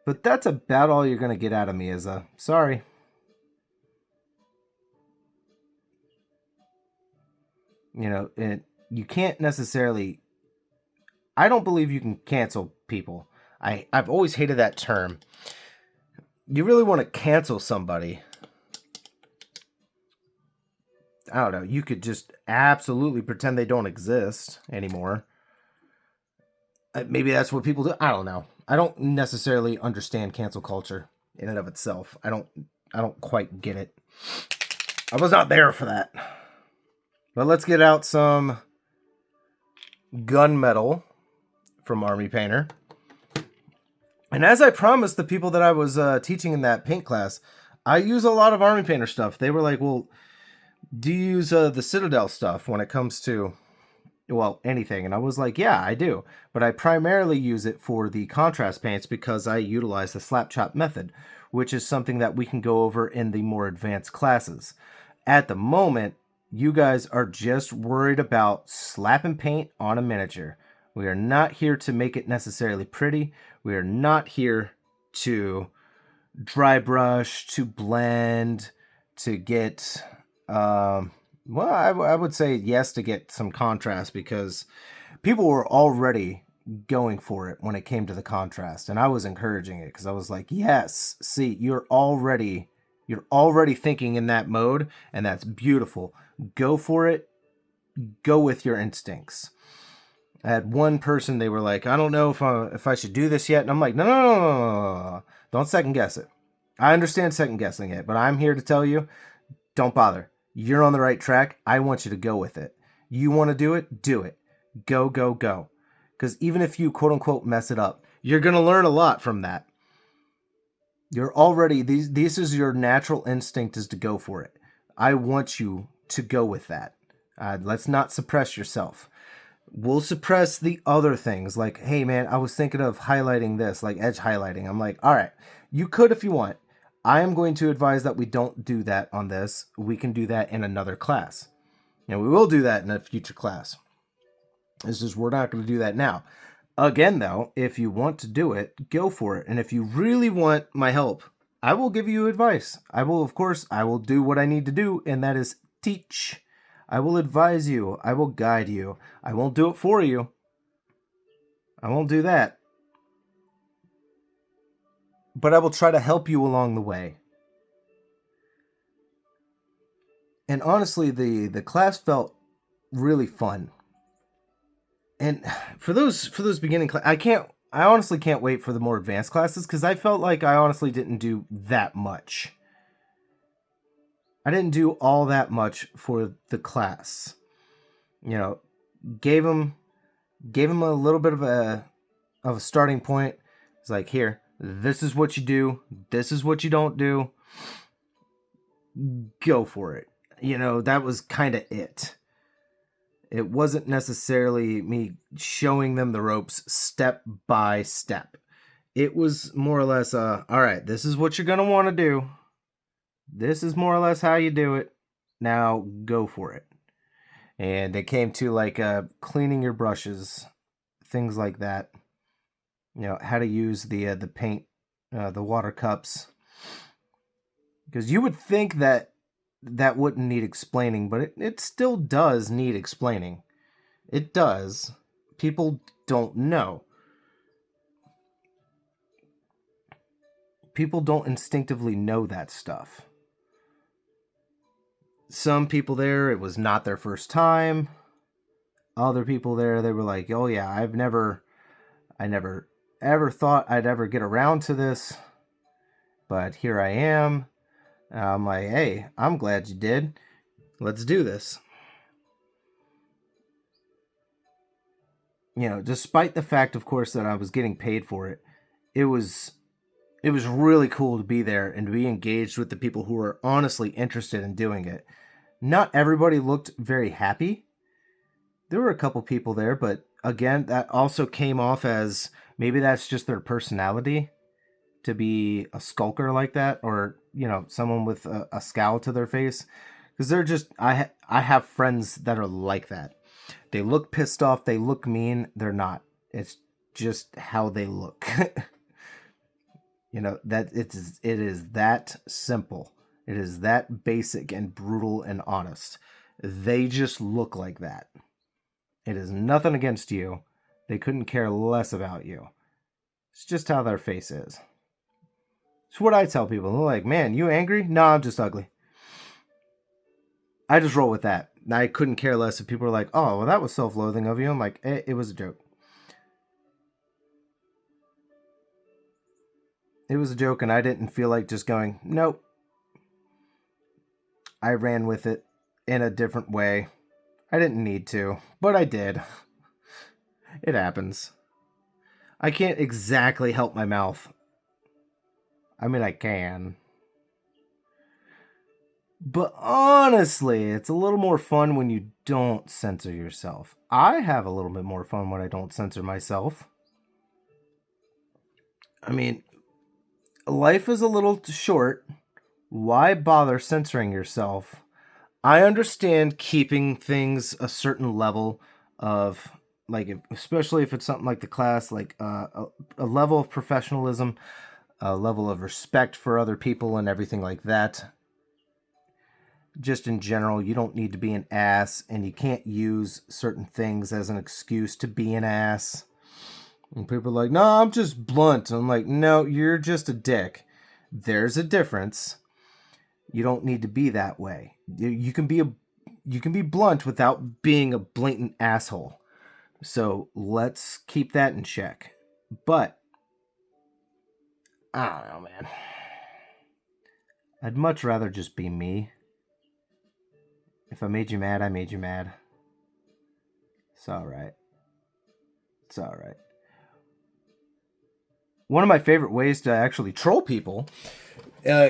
But that's about all you're going to get out of me is a sorry. You know, you can't necessarily... I don't believe you can cancel people. I've always hated that term. You really want to cancel somebody, I don't know, you could just absolutely pretend they don't exist anymore. Maybe that's what people do. I don't know. I don't necessarily understand cancel culture in and of itself. I don't quite get it. I was not there for that. But let's get out some gunmetal from Army Painter. And as I promised the people that I was teaching in that paint class, I use a lot of Army Painter stuff. They were like, well, do you use the Citadel stuff when it comes to, well, anything? And I was like, yeah, I do. But I primarily use it for the contrast paints because I utilize the slap chop method, which is something that we can go over in the more advanced classes. At the moment, you guys are just worried about slapping paint on a miniature. We are not here to make it necessarily pretty. We are not here to dry brush, to blend, to get... well, I would say yes to get some contrast because people were already going for it when it came to the contrast, and I was encouraging it because I was like, yes, see, you're already thinking in that mode, and that's beautiful. Go for it. Go with your instincts. I had one person, they were like, I don't know if I should do this yet, and I'm like, no. Don't second guess it. I understand second guessing it, but I'm here to tell you, don't bother. You're on the right track. I want you to go with it. You want to do it? Do it. Go. Because even if you quote unquote mess it up, you're going to learn a lot from that. You're already, this is your natural instinct, is to go for it. I want you to go with that. Let's not suppress yourself. We'll suppress the other things like, hey man, I was thinking of highlighting this, like edge highlighting. I'm like, all right, you could if you want. I am going to advise that we don't do that on this. We can do that in another class. And we will do that in a future class. It's just we're not going to do that now. Again, though, if you want to do it, go for it. And if you really want my help, I will give you advice. I will do what I need to do, and that is teach. I will advise you. I will guide you. I won't do it for you. I won't do that. but I will try to help you along the way. And honestly, the class felt really fun. And for those beginning I honestly can't wait for the more advanced classes, because I felt like I honestly didn't do that much. I didn't do all that much for the class. You know, gave them a little bit of a starting point. It's like, here, this is what you do, this is what you don't do. Go for it. You know, that was kind of it. It wasn't necessarily me showing them the ropes step by step. It was more or less, all right, this is what you're going to want to do. This is more or less how you do it. Now go for it. And it came to like cleaning your brushes, things like that. You know, how to use the paint, the water cups. Because you would think that wouldn't need explaining, but it still does need explaining. It does. People don't know. People don't instinctively know that stuff. Some people there, it was not their first time. Other people there, they were like, oh yeah, I never ever thought I'd ever get around to this, but here I am. I'm like, hey, I'm glad you did. Let's do this. You know, despite the fact, of course, that I was getting paid for it, it was really cool to be there and to be engaged with the people who were honestly interested in doing it. Not everybody looked very happy. There were a couple people there, but again, that also came off as maybe that's just their personality to be a skulker like that, or, you know, someone with a scowl to their face. Because they're just, I have friends that are like that. They look pissed off, they look mean, they're not. It's just how they look. You know, that it is that simple. It is that basic and brutal and honest. They just look like that. It is nothing against you. They couldn't care less about you. It's just how their face is. It's what I tell people. They're like, man, you angry? No, I'm just ugly. I just roll with that. I couldn't care less if people are like, oh, well, that was self-loathing of you. I'm like, it was a joke. It was a joke, and I didn't feel like just going, nope. I ran with it in a different way. I didn't need to, but I did. It happens. I can't exactly help my mouth. I mean, I can. But honestly, it's a little more fun when you don't censor yourself. I have a little bit more fun when I don't censor myself. I mean, life is a little short. Why bother censoring yourself? I understand keeping things a certain level of, like, especially if it's something like the class, like a level of professionalism, a level of respect for other people and everything like that. Just in general, you don't need to be an ass, and you can't use certain things as an excuse to be an ass. And people are like, no, I'm just blunt. I'm like, no, you're just a dick. There's a difference. You don't need to be that way. You can be blunt without being a blatant asshole. So let's keep that in check. But I don't know, man. I'd much rather just be me. If I made you mad, I made you mad. It's alright. It's alright. One of my favorite ways to actually troll people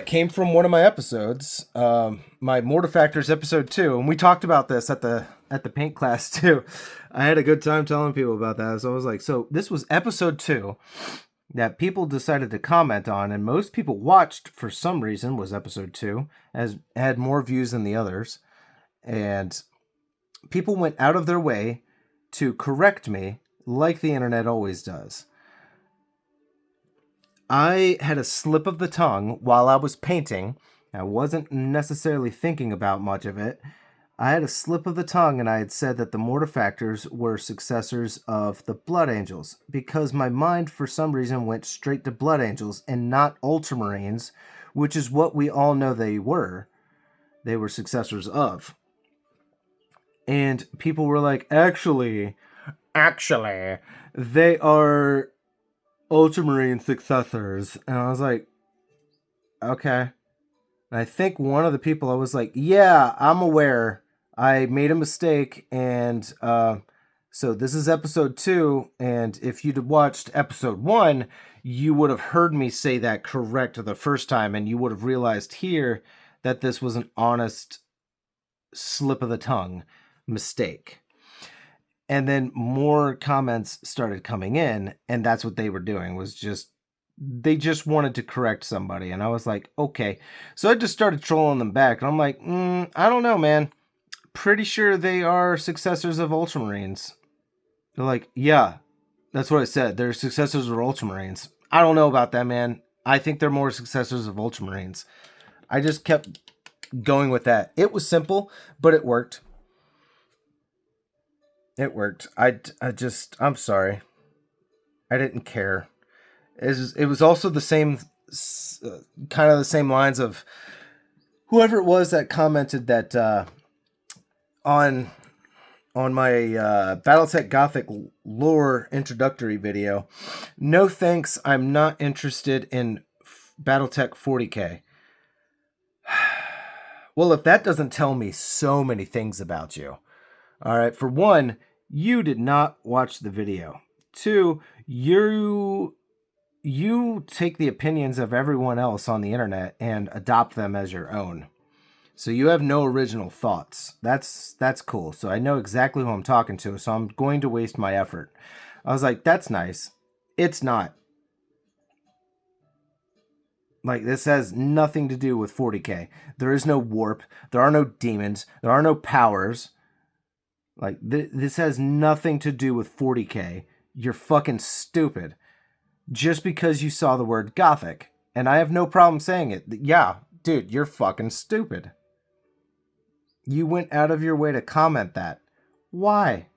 came from one of my episodes, my Mortifactors episode 2, and we talked about this at the paint class too. I had a good time telling people about that. So I was like, so this was episode 2 that people decided to comment on, and most people watched for some reason, was episode 2, as had more views than the others. And people went out of their way to correct me, like the internet always does. I had a slip of the tongue while I was painting. I wasn't necessarily thinking about much of it. I had a slip of the tongue and I had said that the Mortifactors were successors of the Blood Angels because my mind, for some reason, went straight to Blood Angels and not Ultramarines, which is what we all know they were. They were successors of. And people were like, actually, they are Ultramarine successors. And I was like, okay. And I think one of the people, I was like, yeah, I'm aware. I made a mistake. And so this is episode 2. And if you'd watched episode 1, you would have heard me say that correct the first time. And you would have realized here that this was an honest slip of the tongue mistake. And then more comments started coming in, and that's what they were doing, was just, they just wanted to correct somebody. And I was like, okay. So I just started trolling them back, and I'm like, I don't know, man. Pretty sure they are successors of Ultramarines. They're like, yeah, that's what I said. They're successors of Ultramarines. I don't know about that, man. I think they're more successors of Ultramarines. I just kept going with that. It was simple, but it worked. It worked. I'm sorry. I didn't care. It was also the same, kind of the same lines of whoever it was that commented that on my BattleTech Gothic lore introductory video. No thanks, I'm not interested in BattleTech 40K. Well, if that doesn't tell me so many things about you. All right, for one, you did not watch the video. 2, you take the opinions of everyone else on the internet and adopt them as your own. So you have no original thoughts. That's cool. So I know exactly who I'm talking to, so I'm going to waste my effort. I was like, that's nice. It's not. Like, this has nothing to do with 40K. There is no warp. There are no demons. There are no powers. Like, this has nothing to do with 40K. You're fucking stupid. Just because you saw the word Gothic. And I have no problem saying it. Yeah, dude, you're fucking stupid. You went out of your way to comment that. Why?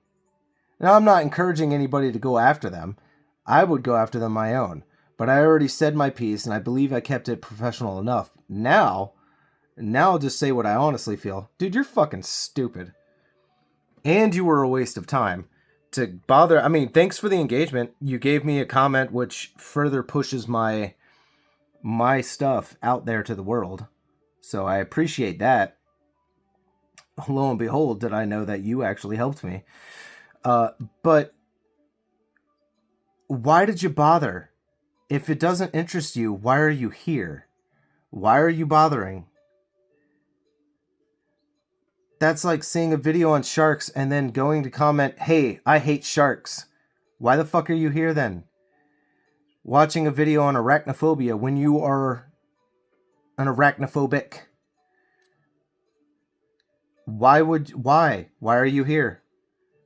Now, I'm not encouraging anybody to go after them. I would go after them my own. But I already said my piece, and I believe I kept it professional enough. Now I'll just say what I honestly feel. Dude, you're fucking stupid. And you were a waste of time to bother. I mean, thanks for the engagement. You gave me a comment which further pushes my stuff out there to the world. So I appreciate that. Lo and behold, did I know that you actually helped me. But why did you bother? If it doesn't interest you, why are you here? Why are you bothering? That's like seeing a video on sharks and then going to comment, hey, I hate sharks. Why the fuck are you here then? Watching a video on arachnophobia when you are an arachnophobic. Why are you here?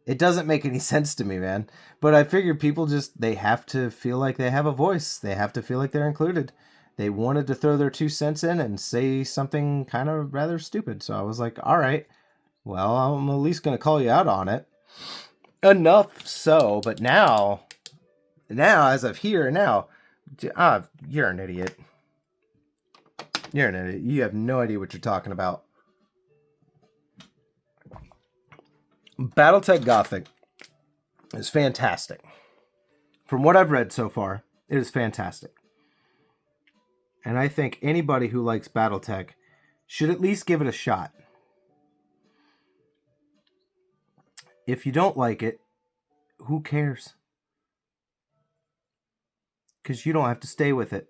It doesn't make any sense to me, man. But I figured people they have to feel like they have a voice. They have to feel like they're included. They wanted to throw their 2 cents in and say something kind of rather stupid. So I was like, all right, well, I'm at least going to call you out on it. Enough so, but now, as of here, you're an idiot. You're an idiot. You have no idea what you're talking about. BattleTech Gothic is fantastic. From what I've read so far, it is fantastic. And I think anybody who likes BattleTech should at least give it a shot. If you don't like it, who cares? Because you don't have to stay with it.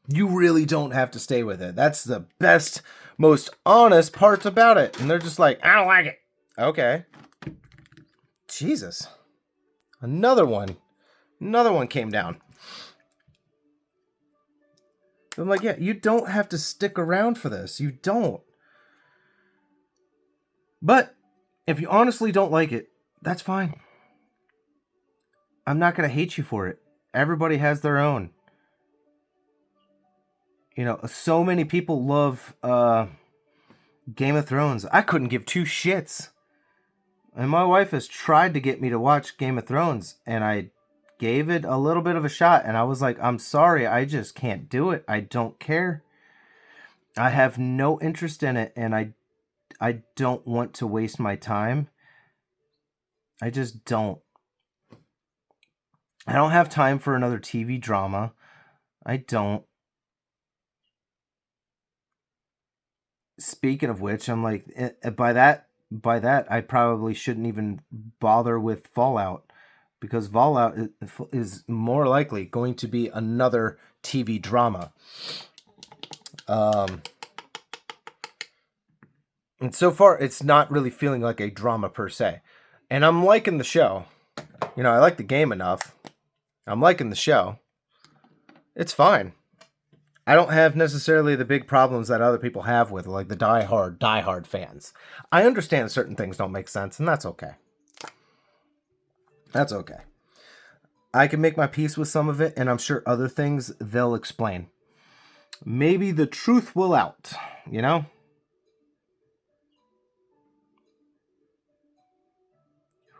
You really don't have to stay with it. That's the best, most honest part about it. And they're just like, I don't like it. Okay. Jesus. Another one came down. I'm like, yeah, you don't have to stick around for this. You don't. But if you honestly don't like it, that's fine. I'm not going to hate you for it. Everybody has their own. You know, so many people love Game of Thrones. I couldn't give two shits. And my wife has tried to get me to watch Game of Thrones, and I gave it a little bit of a shot, and I was like, I'm sorry, I just can't do it. I don't care. I have no interest in it, and I don't want to waste my time. I just don't. I don't have time for another TV drama. I don't. Speaking of which, I'm like, by that, I probably shouldn't even bother with Fallout, because Fallout is more likely going to be another TV drama. And so far, it's not really feeling like a drama per se. And I'm liking the show. You know, I like the game enough. I'm liking the show. It's fine. I don't have necessarily the big problems that other people have with, like the diehard fans. I understand certain things don't make sense, and that's okay. That's okay. I can make my peace with some of it, and I'm sure other things they'll explain. Maybe the truth will out, you know?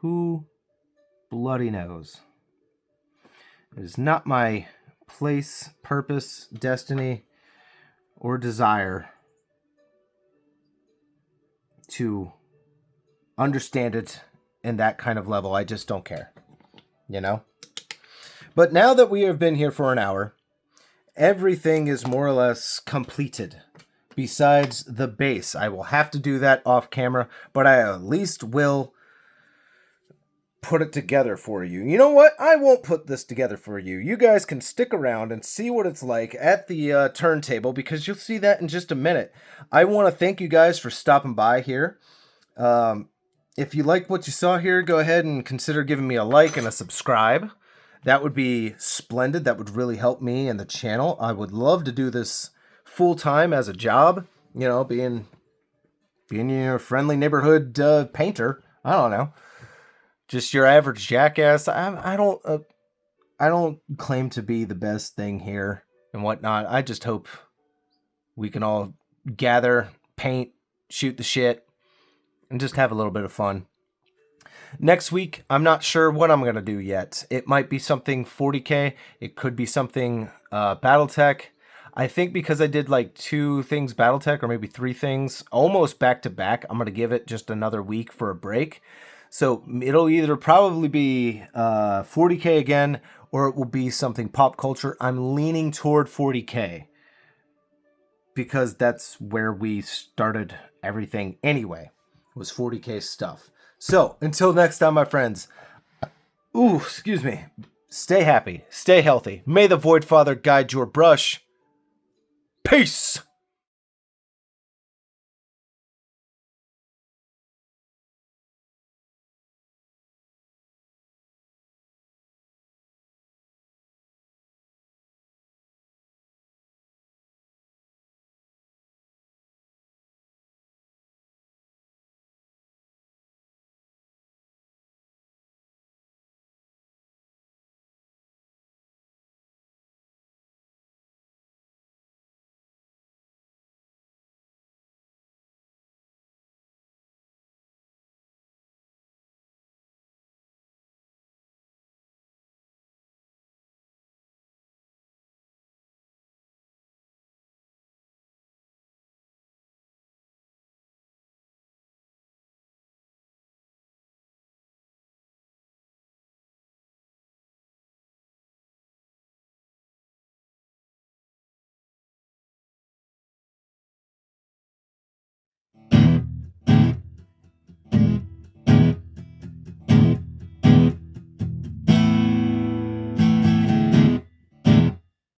Who bloody knows? It is not my place, purpose, destiny, or desire to understand it in that kind of level. I just don't care, you know? But now that we have been here for an hour, everything is more or less completed. Besides the base. I will have to do that off camera, but I at least will put it together for you. You know what? I won't put this together for you. You guys can stick around and see what it's like at the turntable, because you'll see that in just a minute. I want to thank you guys for stopping by here. If you like what you saw here, go ahead and consider giving me a like and a subscribe. That would be splendid. That would really help me and the channel. I would love to do this full-time as a job. You know, being your friendly neighborhood painter. I don't know. Just your average jackass. I don't claim to be the best thing here and whatnot. I just hope we can all gather, paint, shoot the shit, and just have a little bit of fun. Next week, I'm not sure what I'm going to do yet. It might be something 40K. It could be something Battletech. I think because I did like 2 things Battletech, or maybe 3 things, almost back to back, I'm going to give it just another week for a break. So it'll either probably be 40K again, or it will be something pop culture. I'm leaning toward 40K, because that's where we started everything anyway, was 40K stuff. So until next time, my friends, excuse me, stay happy, stay healthy. May the Void Father guide your brush. Peace!